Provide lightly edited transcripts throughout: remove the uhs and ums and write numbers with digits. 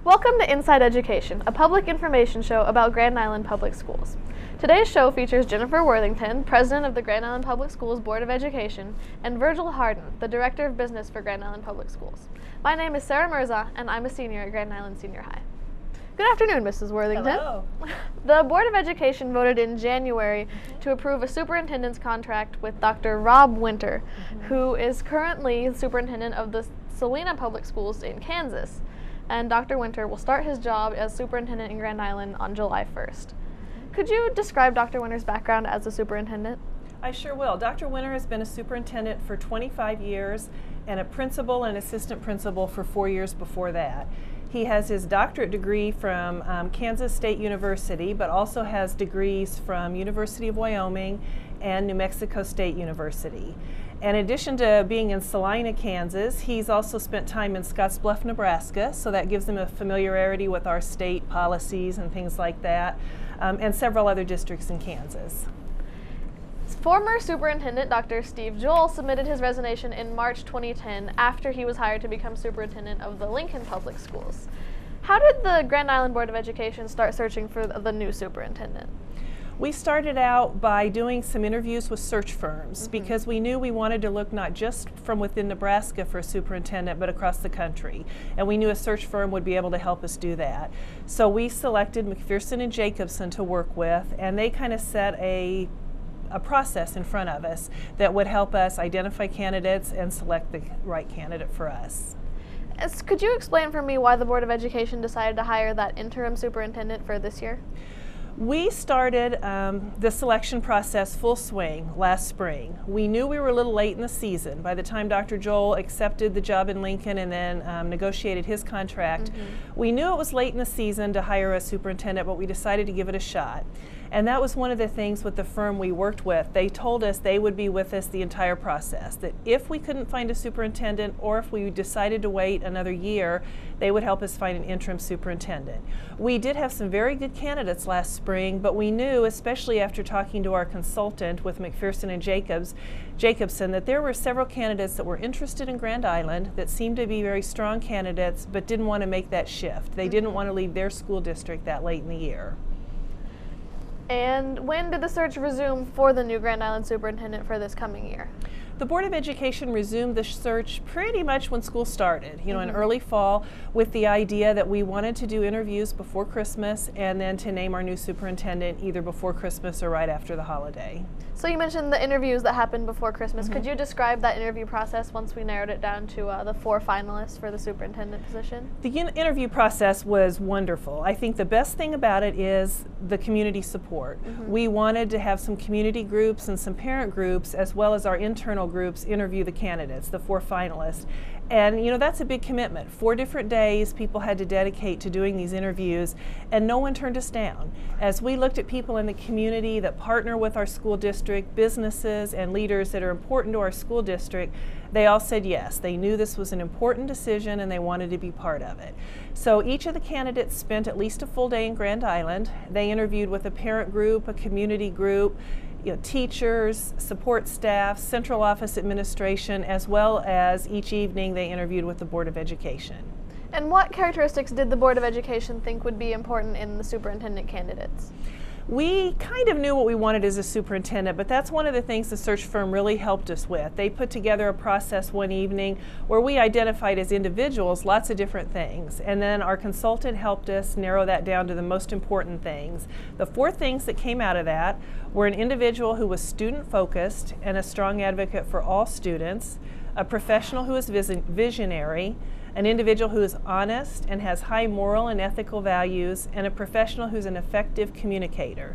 Welcome to Inside Education, a public information show about Grand Island Public Schools. Today's show features Jennifer Worthington, President of the Grand Island Public Schools Board of Education, and Virgil Harden, the Director of Business for Grand Island Public Schools. My name is Sarah Mirza, and I'm a senior at Grand Island Senior High. Good afternoon, Mrs. Worthington. Hello. The Board of Education voted in January to approve a superintendent's contract with Dr. Rob Winter, who is currently superintendent of the Salina Public Schools in Kansas. And Dr. Winter will start his job as superintendent in Grand Island on July 1st. Could you describe Dr. Winter's background as a superintendent? I sure will. Dr. Winter has been a superintendent for 25 years and a principal and assistant principal for 4 years before that. He has his doctorate degree from Kansas State University, but also has degrees from University of Wyoming and New Mexico State University. In addition to being in Salina, Kansas, he's also spent time in Scottsbluff, Nebraska, so that gives him a familiarity with our state policies and things like that, and several other districts in Kansas. Former Superintendent Dr. Steve Joel submitted his resignation in March 2010 after he was hired to become superintendent of the Lincoln Public Schools. How did the Grand Island Board of Education start searching for the new superintendent? We started out by doing some interviews with search firms because we knew we wanted to look not just from within Nebraska for a superintendent, but across the country. And we knew a search firm would be able to help us do that. So we selected McPherson and Jacobson to work with, and they kind of set a process in front of us that would help us identify candidates and select the right candidate for us. Could you explain for me why the Board of Education decided to hire that interim superintendent for this year? We started the selection process full swing last spring. We knew we were a little late in the season. By the time Dr. Joel accepted the job in Lincoln and then negotiated his contract, we knew it was late in the season to hire a superintendent, but we decided to give it a shot. And that was one of the things with the firm we worked with. They told us they would be with us the entire process, that if we couldn't find a superintendent or if we decided to wait another year, they would help us find an interim superintendent. We did have some very good candidates last spring, but we knew, especially after talking to our consultant with McPherson and Jacobson, that there were several candidates that were interested in Grand Island that seemed to be very strong candidates but didn't want to make that shift. They didn't want to leave their school district that late in the year. And when did the search resume for the new Grand Island superintendent for this coming year? The Board of Education resumed the search pretty much when school started, in early fall, with the idea that we wanted to do interviews before Christmas and then to name our new superintendent either before Christmas or right after the holiday. So you mentioned the interviews that happened before Christmas. Could you describe that interview process once we narrowed it down to the 4 finalists for the superintendent position? The interview process was wonderful. I think the best thing about it is the community support. We wanted to have some community groups and some parent groups as well as our internal groups interview the candidates, the 4 finalists. And that's a big commitment. 4 different days people had to dedicate to doing these interviews, and no one turned us down. As we looked at people in the community that partner with our school district, businesses and leaders that are important to our school district, they all said yes. They knew this was an important decision and they wanted to be part of it. So each of the candidates spent at least a full day in Grand Island. They interviewed with a parent group, a community group, teachers, support staff, central office administration, as well as each evening they interviewed with the Board of Education. And what characteristics did the Board of Education think would be important in the superintendent candidates? We kind of knew what we wanted as a superintendent, but that's one of the things the search firm really helped us with. They put together a process one evening where we identified as individuals lots of different things, and then our consultant helped us narrow that down to the most important things. The 4 things that came out of that were an individual who was student-focused and a strong advocate for all students, a professional who is visionary, an individual who is honest and has high moral and ethical values, and a professional who's an effective communicator.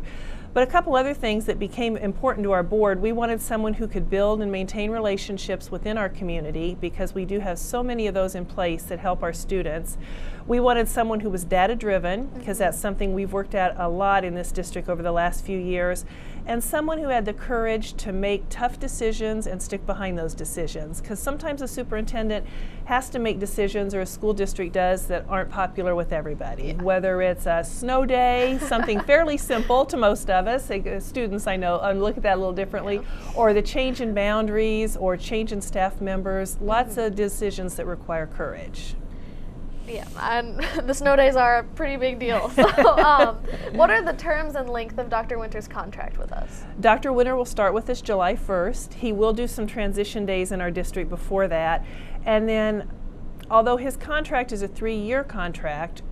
But a couple other things that became important to our board, we wanted someone who could build and maintain relationships within our community because we do have so many of those in place that help our students. We wanted someone who was data-driven because that's something we've worked at a lot in this district over the last few years, and someone who had the courage to make tough decisions and stick behind those decisions, because sometimes a superintendent has to make decisions, or a school district does, that aren't popular with everybody. Whether it's a snow day, something fairly simple to most of us, students I know look at that a little differently, or the change in boundaries or change in staff members, lots of decisions that require courage. Yeah, and the snow days are a pretty big deal. So, what are the terms and length of Dr. Winter's contract with us? Dr. Winter will start with us July 1st. He will do some transition days in our district before that. And then, although his contract is a 3-year contract,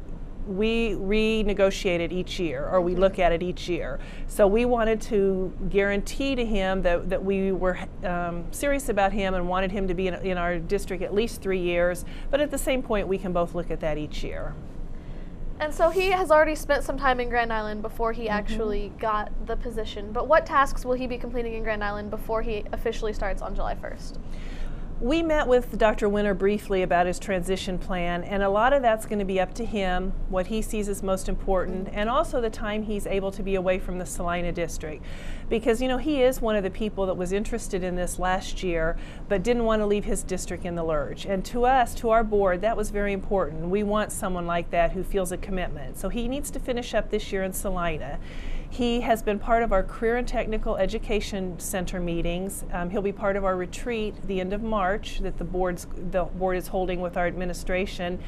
we renegotiate it each year, or we look at it each year. So we wanted to guarantee to him that we were serious about him and wanted him to be in our district at least 3 years, but at the same point we can both look at that each year. And so he has already spent some time in Grand Island before he actually got the position, but what tasks will he be completing in Grand Island before he officially starts on July 1st? We met with Dr. Winter briefly about his transition plan, and a lot of that's going to be up to him, what he sees as most important, and also the time he's able to be away from the Salina district. Because, you know, he is one of the people that was interested in this last year, but didn't want to leave his district in the lurch. And to us, to our board, that was very important. We want someone like that who feels a commitment. So he needs to finish up this year in Salina. He has been part of our Career and Technical Education Center meetings. He'll be part of our retreat the end of March that the board is holding with our administration.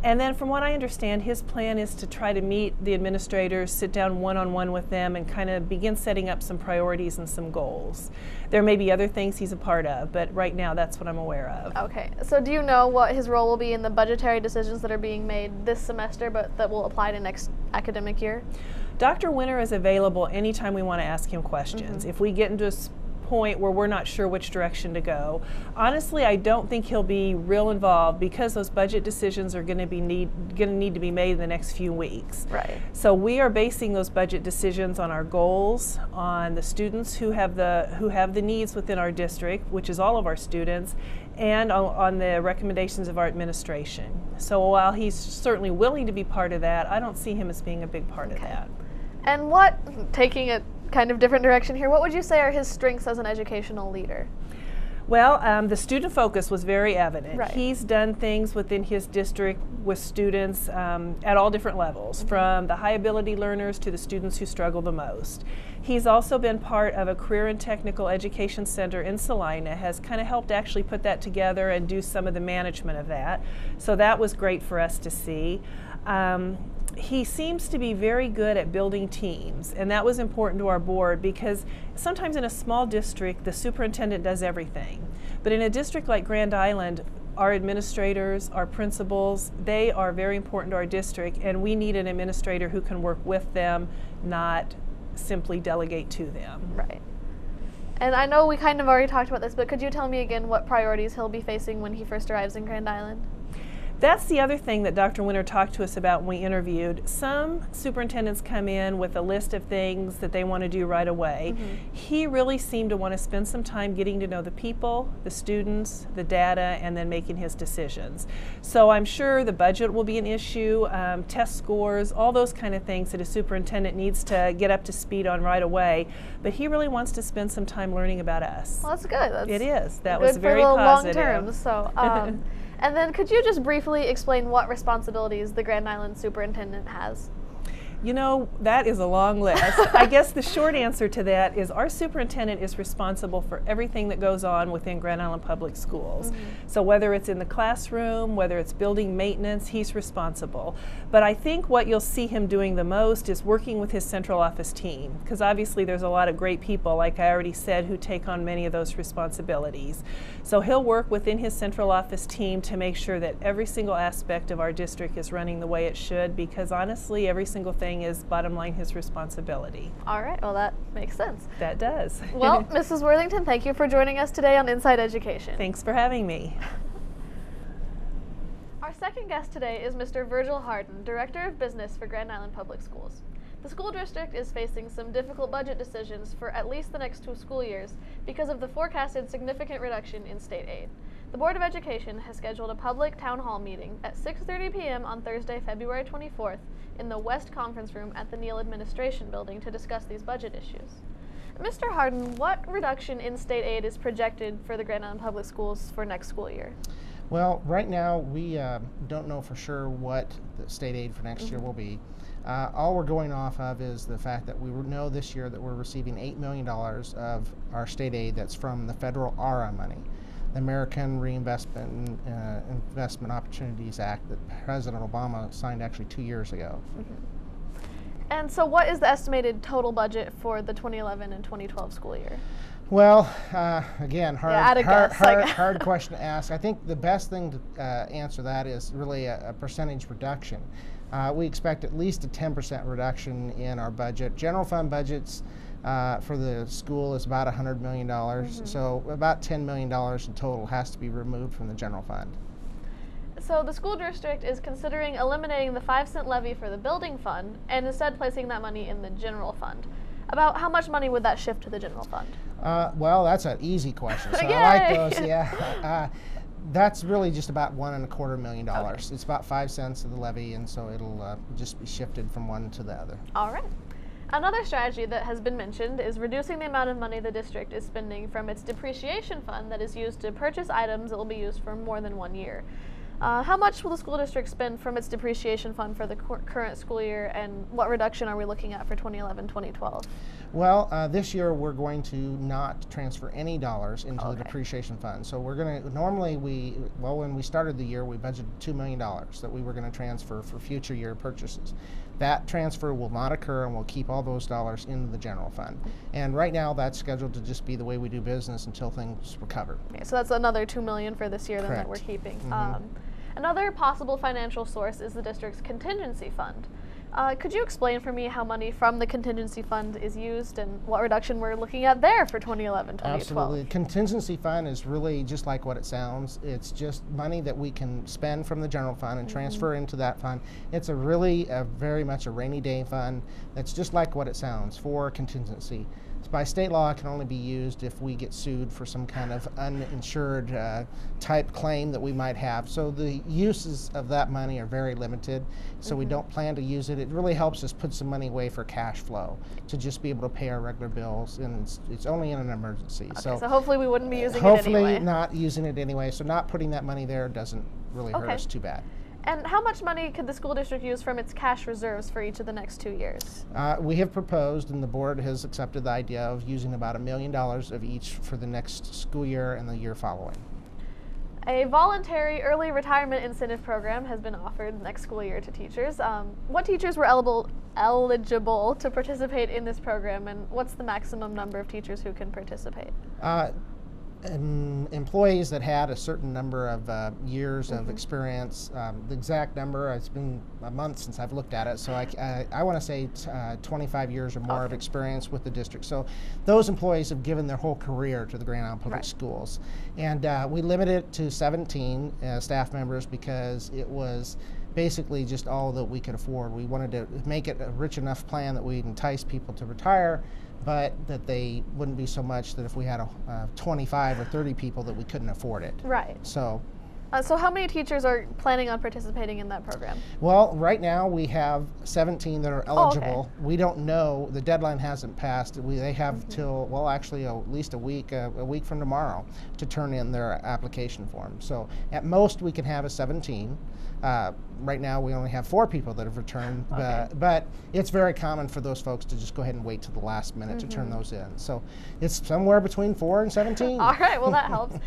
And then from what I understand, his plan is to try to meet the administrators, sit down one-on-one with them, and kind of begin setting up some priorities and some goals. There may be other things he's a part of, but right now that's what I'm aware of. Okay, so do you know what his role will be in the budgetary decisions that are being made this semester but that will apply to next academic year? Dr. Winter is available anytime we want to ask him questions. If we get into a point where we're not sure which direction to go, honestly, I don't think he'll be real involved because those budget decisions are going to need to be made in the next few weeks. Right. So we are basing those budget decisions on our goals, on the students who have the needs within our district, which is all of our students, and on the recommendations of our administration. So while he's certainly willing to be part of that, I don't see him as being a big part of that. And what, taking a kind of different direction here, what would you say are his strengths as an educational leader? Well, the student focus was very evident. Right. He's done things within his district with students at all different levels, from the high ability learners to the students who struggle the most. He's also been part of a Career and Technical Education Center in Salina, has kind of helped actually put that together and do some of the management of that. So that was great for us to see. He seems to be very good at building teams, and that was important to our board because sometimes in a small district the superintendent does everything. But in a district like Grand Island, our administrators, our principals, they are very important to our district, and we need an administrator who can work with them, not simply delegate to them. Right. And I know we kind of already talked about this, but could you tell me again what priorities he'll be facing when he first arrives in Grand Island? That's the other thing that Dr. Winter talked to us about when we interviewed. Some superintendents come in with a list of things that they want to do right away. He really seemed to want to spend some time getting to know the people, the students, the data, and then making his decisions. So I'm sure the budget will be an issue, test scores, all those kind of things that a superintendent needs to get up to speed on right away. But he really wants to spend some time learning about us. Well, that's good. It is. That good was very for the positive. long term. So, and then could you just briefly explain what responsibilities the Grand Island superintendent has? You know, that is a long list. I guess the short answer to that is our superintendent is responsible for everything that goes on within Grand Island Public Schools. So whether it's in the classroom, whether it's building maintenance, he's responsible. But I think what you'll see him doing the most is working with his central office team, because obviously there's a lot of great people, like I already said, who take on many of those responsibilities. So he'll work within his central office team to make sure that every single aspect of our district is running the way it should, because honestly, every single thing is bottom line his responsibility. All right, well that makes sense. That does. Well, Mrs. Worthington, thank you for joining us today on Inside Education. Thanks for having me. Our second guest today is Mr. Virgil Harden, Director of Business for Grand Island Public Schools. The school district is facing some difficult budget decisions for at least the next 2 school years because of the forecasted significant reduction in state aid. The Board of Education has scheduled a public town hall meeting at 6:30 p.m. on Thursday, February 24th in the West Conference Room at the Neal Administration Building to discuss these budget issues. Mr. Harden, what reduction in state aid is projected for the Grand Island Public Schools for next school year? Well, right now we don't know for sure what the state aid for next year will be. All we're going off of is the fact that we know this year that we're receiving $8 million of our state aid that's from the federal ARA money. the American Reinvestment Investment Opportunities Act that President Obama signed actually 2 years ago. And so what is the estimated total budget for the 2011 and 2012 school year? Well, again, hard question to ask. I think the best thing to answer that is really a percentage reduction. We expect at least a 10% reduction in our budget. General fund budgets for the school is about $100 million, so about $10 million in total has to be removed from the general fund. So the school district is considering eliminating the 5-cent levy for the building fund and instead placing that money in the general fund. About how much money would that shift to the general fund? Well, that's an easy question. So I like those, yeah. That's really just about $1.25 million. Okay. It's about 5 cents of the levy, and so it'll just be shifted from one to the other. All right. Another strategy that has been mentioned is reducing the amount of money the district is spending from its depreciation fund that is used to purchase items that will be used for more than 1 year. How much will the school district spend from its depreciation fund for the current school year, and what reduction are we looking at for 2011-2012? Well, this year we're going to not transfer any dollars into the depreciation fund. So we're going to, normally when we started the year, we budgeted $2 million that we were going to transfer for future year purchases. That transfer will not occur, and we'll keep all those dollars in the general fund. And right now that's scheduled to just be the way we do business until things recover. Okay, so that's another $2 million for this year then that we're keeping. Another possible financial source is the district's contingency fund. Could you explain for me how money from the contingency fund is used and what reduction we're looking at there for 2011-2012? Absolutely. Contingency fund is really just like what it sounds. It's just money that we can spend from the general fund and transfer into that fund. It's very much a rainy day fund that's just like what it sounds, for contingency. By state law, it can only be used if we get sued for some kind of uninsured type claim that we might have. So the uses of that money are very limited, so we don't plan to use it. It really helps us put some money away for cash flow to just be able to pay our regular bills, and it's only in an emergency. Okay, so hopefully we wouldn't be using it anyway. Hopefully not using it anyway, so not putting that money there doesn't really hurt us too bad. And how much money could the school district use from its cash reserves for each of the next 2 years? We have proposed, and the board has accepted the idea of using about $1 million of each for the next school year and the year following. A voluntary early retirement incentive program has been offered next school year to teachers. What teachers were eligible to participate in this program, and what's the maximum number of teachers who can participate? Employees that had a certain number of years of experience. The exact number, it's been a month since I've looked at it, so I want to say 25 years or more of experience with the district. So those employees have given their whole career to the Grand Island Public Schools. And we limited it to 17 staff members because it was basically just all that we could afford. We wanted to make it a rich enough plan that we'd entice people to retire, but that they wouldn't be so much that if we had 25 or 30 people that we couldn't afford it. Right. So how many teachers are planning on participating in that program? Well, right now we have 17 that are eligible. We don't know, the deadline hasn't passed. They have till, well, actually at least a week from tomorrow to turn in their application form. So at most we can have a 17. Right now we only have 4 people that have returned, but it's very common for those folks to just go ahead and wait till the last minute to turn those in. So it's somewhere between 4 and 17. All right, well that helps.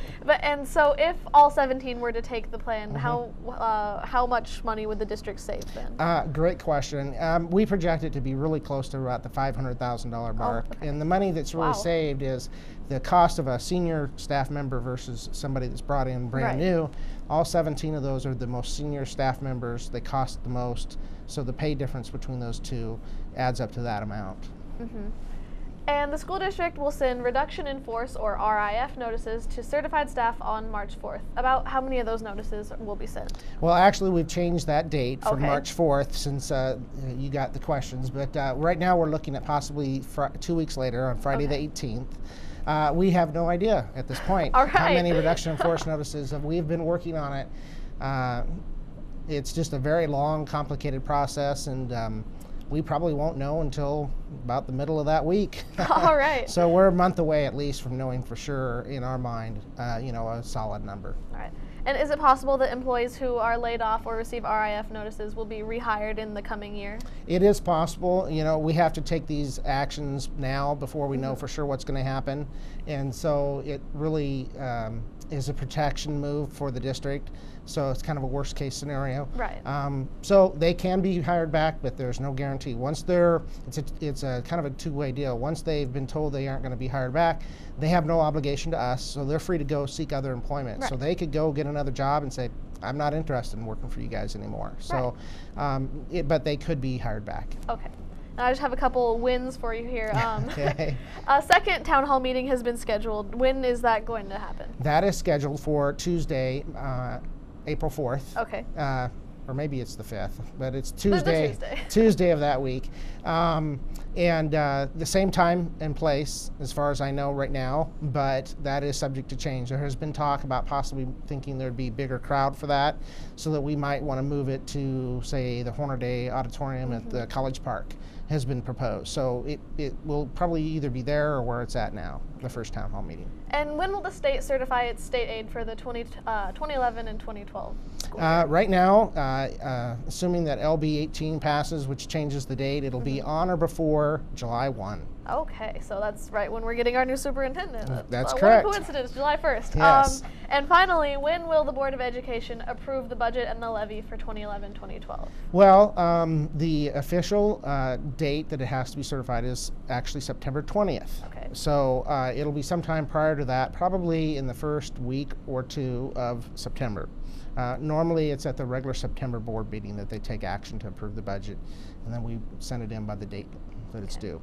And so if all 17 were to take the plan, how much money would the district save then? Great question. We project it to be really close to about the $500,000 mark. And the money that's really saved is the cost of a senior staff member versus somebody that's brought in brand new. All 17 of those are the most senior staff members. They cost the most, so the pay difference between those two adds up to that amount. And the school district will send reduction in force, or RIF, notices to certified staff on March 4th. About how many of those notices will be sent? Well, actually, we've changed that date from March 4th since you got the questions. But right now, we're looking at possibly 2 weeks later on Friday the 18th. We have no idea at this point how many reduction in force notices. We've been working on it. It's just a very long, complicated process, and we probably won't know until about the middle of that week. All right. So we're a month away at least from knowing for sure in our mind, a solid number. All right. And is it possible that employees who are laid off or receive RIF notices will be rehired in the coming year? It is possible. We have to take these actions now before we know for sure what's going to happen. And so it really, is a protection move for the district, so it's kind of a worst case scenario. Right. So they can be hired back, but there's no guarantee. Once it's a kind of a two-way deal. Once they've been told they aren't going to be hired back, they have no obligation to us, so they're free to go seek other employment. Right. So they could go get another job and say, I'm not interested in working for you guys anymore. So, but they could be hired back. Okay. Now I just have a couple wins for you here. Okay. A second town hall meeting has been scheduled. When is that going to happen? That is scheduled for Tuesday, April 4th. Okay. Or maybe it's the 5th, but it's Tuesday, Tuesday. Tuesday of that week. And the same time and place, as far as I know right now, but that is subject to change. There has been talk about possibly thinking there'd be a bigger crowd for that, so that we might want to move it to, say, the Hornaday Auditorium at the College Park has been proposed. So it will probably either be there or where it's at now, the first town hall meeting. And when will the state certify its state aid for the 2011 and 2012 school year? Right now, assuming that LB 18 passes, which changes the date, it'll be on or before July 1. Okay, so that's right when we're getting our new superintendent. That's What correct. a coincidence, July 1st. Yes. And finally, when will the Board of Education approve the budget and the levy for 2011-2012? Well, the official date that it has to be certified is actually September 20th. Okay. So it'll be sometime prior to that, probably in the first week or two of September. Normally it's at the regular September board meeting that they take action to approve the budget, and then we send it in by the date that it's due.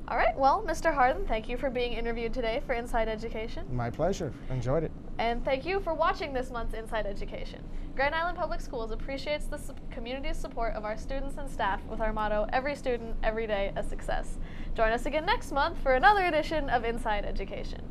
All right, well, Mr. Harden, thank you for being interviewed today for Inside Education. My pleasure. Enjoyed it. And thank you for watching this month's Inside Education. Grand Island Public Schools appreciates the community's support of our students and staff with our motto, every student, every day, a success. Join us again next month for another edition of Inside Education.